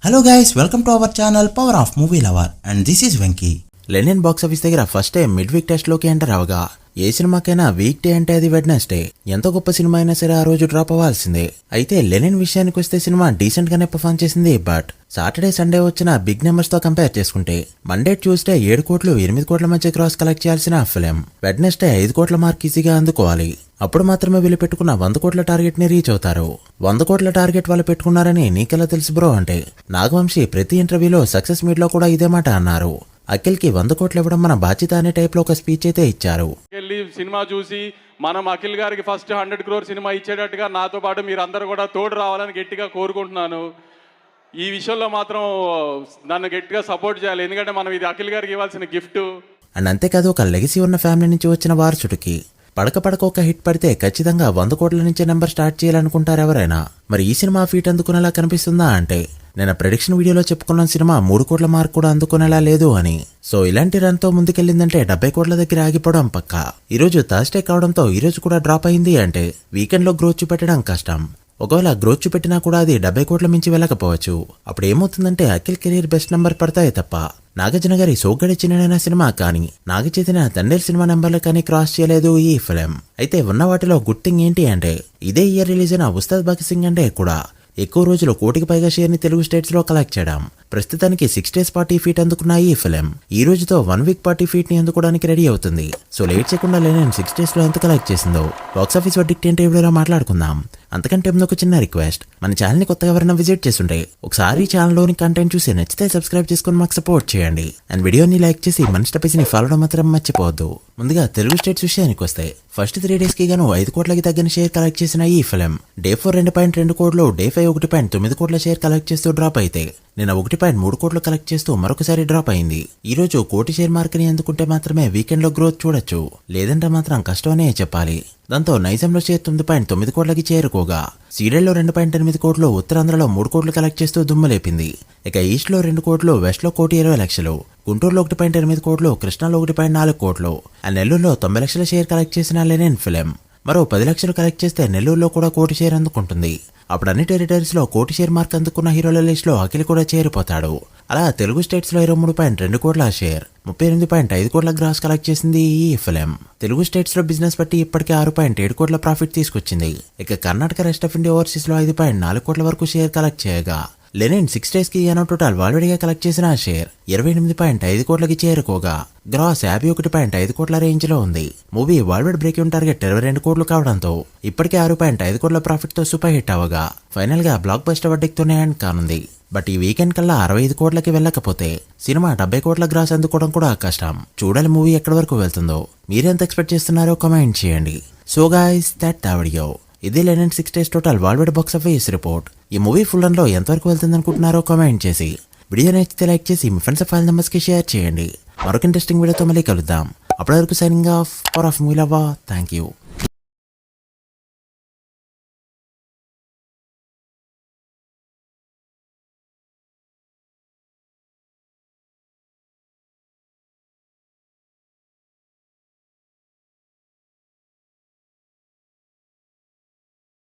Hello guys, welcome to our channel Power of Movie Lover and this is Venky. Lenin box office దగ్గర first time mid week test లోకి enter అవగా ఏ సినిమాకైనా week day అంటే అది Wednesday. ఎంత గొప్ప సినిమా అయినా సరే ఆ రోజు డ్రాప్ అవ్వాల్సిందే. అయితే లెనిన్ విషయానికి వస్తే సినిమా డీసెంట్ గానే పర్ఫార్మ్ చేసింది. బట్ సాటర్డే సండే వచ్చిన బిగ్ నెంబర్స్ తో కంపేర్ చేసుకుంటే మండే ట్యూస్డే 7 కోట్లు 8 కోట్ల మధ్య క్రాస్ కలెక్ట్ చేయాల్సిన ఫిలిం వెడ్నెస్డే 5 కోట్ల మార్క్ ఈజీగా అందుకోవాలి. అప్పుడు మాత్రమే వీళ్ళు పెట్టుకున్న 100 కోట్ల టార్గెట్ ని రీచ్ అవుతారు. 100 కోట్ల టార్గెట్ వాళ్ళు పెట్టుకున్నారని నీకెలా తెలుసు బ్రో అంటే నాగవంశీ ప్రతి ఇంటర్వ్యూలో సక్సెస్ మీట్ లో కూడా ఇదే మాట అన్నారు. అఖిల్ కి 100 కోట్లు ఇవ్వడం మన బాధ్యత అనే టైప్ లో ఒక స్పీచ్ అయితే ఇచ్చారు. సినిమా చూసి మనం అఖిల్ గారికి ఫస్ట్ 100 crore సినిమా ఇచ్చేటట్టుగా నాతో పాటు మీరు అందరూ కూడా తోడు రావాలని గట్టిగా కోరుకుంటున్నాను. ఈ విషయంలో మాత్రం నన్ను గట్టిగా సపోర్ట్ చేయాలి, ఎందుకంటే మనం ఇది అఖిల్ గారికి ఇవ్వాల్సిన గిఫ్ట్. అండ్ అంతేకాదు ఒక లెగసీ ఉన్న ఫ్యామిలీ నుంచి వచ్చిన వారసుడికి పడక ఒక హిట్ పడితే ఖచ్చితంగా 100 కోట్ల నుంచి నెంబర్ స్టార్ట్ చేయాలనుకుంటారు ఎవరైనా. మరి ఈ సినిమా ఫీట్ అందుకునేలా కనిపిస్తుందా అంటే నేను ప్రెడిక్షన్ వీడియోలో చెప్పుకున్న సినిమా 3 కోట్ల మార్క్ కూడా అందుకునేలా లేదు అని. సో ఇలాంటి రన్ తో ముందుకెళ్లిందంటే 70 కోట్ల దగ్గర ఆగిపోవడం పక్కా. ఈ రోజు థర్స్డే కావడంతో ఈ రోజు కూడా డ్రాప్ అయింది అంటే వీకెండ్ లో గ్రోత్ చూపెట్టడం కష్టం. ఒకవేళ గ్రోత్ చూపెట్టినా కూడా అది 70 కోట్ల మించి వెళ్ళకపోవచ్చు. అప్పుడు ఏమవుతుందంటే అఖిల్ కెరీర్ బెస్ట్ నెంబర్ పడతాయి తప్ప నాగార్జున గారి సోగ్గాడే చిన్ననైన సినిమా కానీ నాగచైతన్య తండ్రి సినిమా నెంబర్లు కానీ క్రాస్ చేయలేదు ఈ ఫిలిం. అయితే ఉన్న వాటిలో గుడ్ థింగ్ ఏంటి అంటే ఇదే ఇయర్ రిలీజ్ అయిన ఉస్తాద్ భగత్ సింగ్ అంటే కూడా ఎక్కువ రోజులు 1 కోటికి పైగా షేర్ ని తెలుగు స్టేట్స్ లో కలెక్ట్ చేయడం. ప్రస్తుతానికి 6 days పార్టీ ఫీట్ అందుకున్న ఈ ఫిలిం ఈ రోజుతో 1 week పార్టీ ఫీట్ ని అందుకోవడానికి రెడీ అవుతుంది. సో లేట్ చేయకుండా లెనిన్ 6 days లో ఎంత కలెక్ట్ చేసిందో బాక్స్ ఆఫీస్ వర్డిక్ట్ ఏంటి వీడియోలో మాట్లాడుకుందాం. అంతకంటే ముందు ఒక చిన్న రిక్వెస్ట్, మన ఛానల్ ని కొత్తగా ఎవరైనా విజిట్ చేస్తుంటే ఒకసారి ఛానల్ లోని కంటెంట్ చూసి నచ్చితే సబ్స్క్రైబ్ చేసుకుని మాకు సపోర్ట్ చేయండి. అండ్ వీడియోని లైక్ చేసి మన స్టెప్స్ ని ఫాలో మాత్రం మర్చిపోవద్దు. ముందుగా తెలుగు స్టేట్స్ విషయానికి వస్తే ఫస్ట్ 3 days కి గాను 5 కోట్లకి తగ్గిన షేర్ కలెక్ట్ చేసిన ఈ ఫిలిం డే 4 2.2 కోట్లు, డే 5 1.9 కోట్ల షేర్ కలెక్ట్ చేస్తూ డ్రాప్ అయితే నిన్న 1.3 కోట్లు కలెక్ట్ చేస్తూ మరొకసారి డ్రాప్ అయింది. ఈ రోజు 1 కోటి షేర్ మార్క్ ని అందుకుంటే మాత్రమే వీకెండ్ లో గ్రోత్ చూడొచ్చు, లేదంటే మాత్రం కష్టమనే చెప్పాలి. దాంతో నైజాంలో షేర్ 9.9 కోట్లకి చేరుకోగా సీడెల్లో 2.8 కోట్లు, ఉత్తరాంధ్రలో 3 కోట్లు కలెక్ట్ చేస్తూ దుమ్ములేపింది. ఇక ఈస్ట్ లో 2 కోట్లు, వెస్ట్ లో 1,20,00,000, గుంటూరులో 1.8 కోట్లు, కృష్ణాలో 1.4 కోట్లు, ఆ నెల్లూరులో 90 లక్షల షేర్ కలెక్ట్ చేసిన లెనిన్ ఫిలిం మరో 10 లక్షలు కలెక్ట్ చేస్తే నెల్లూరులో కూడా 1 కోటి షేర్ అందుకుంటుంది. అప్పుడు అన్ని టెరిటరీస్ లో 1 కోటి షేర్ మార్క్ అందుకున్న హీరోల లిస్ట్ లో అఖిల్ కూడా చేరిపోతాడు. అలా తెలుగు స్టేట్స్ లో 23.2 కోట్ల షేర్ 38.5 కోట్ల గ్రాస్ కలెక్ట్ చేసింది ఈ ఫిలిం. తెలుగు స్టేట్స్ లో బిజినెస్ బట్టి ఇప్పటికే 6.7 కోట్ల ప్రాఫిట్ తీసుకొచ్చింది. ఇక Karnataka, rest of India, overseas లో 5.4 కోట్ల వరకు షేర్ కలెక్ట్ చేయగా లెనిన్ 6 days కి గాను టోటల్ వాల్వేడిగా కలెక్ట్ చేసిన షేర్ 28.5 కోట్లకి చేరుకోగా గ్రాస్ 51.5 కోట్ల రేంజ్ లో ఉంది. Movie world break even target 22 కోట్లు కావడంతో ఇప్పటికే 6.5 కోట్ల ప్రాఫిట్ తో సూపర్ హిట్ అవగా ఫైనల్ గా బ్లాక్ బస్టర్ వర్డిక్తోనే ఎండ్ కానుంది. బట్ ఈ వీకెండ్ కల్లా 65 కోట్లకి వెళ్ళకపోతే సినిమా 70 కోట్ల గ్రాస్ అందుకోవడం కూడా కష్టం. చూడాలి మూవీ ఎక్కడి వరకు వెళ్తుందో. మీరెంత ఎక్స్పెక్ట్ చేస్తున్నారో కామెంట్ చేయండి. So guys that the video. ఇది Lenin 6 days total world box office report. ఈ మూవీ ఫుల్ రన్ లో ఎంతవరకు వెళ్తుంది అనుకుంటున్నారో కామెంట్ చేసి వీడియో నచ్చితే లైక్ చేసి మీ ఫ్రెండ్స్ ఫైల్ నెంబర్స్ కి షేర్ చేయండి. మరొక ఇంట్రెస్టింగ్ వీడియోతో మళ్ళీ కలుద్దాం. అప్పటి వరకు signing off. Power of movie lover. Thank you.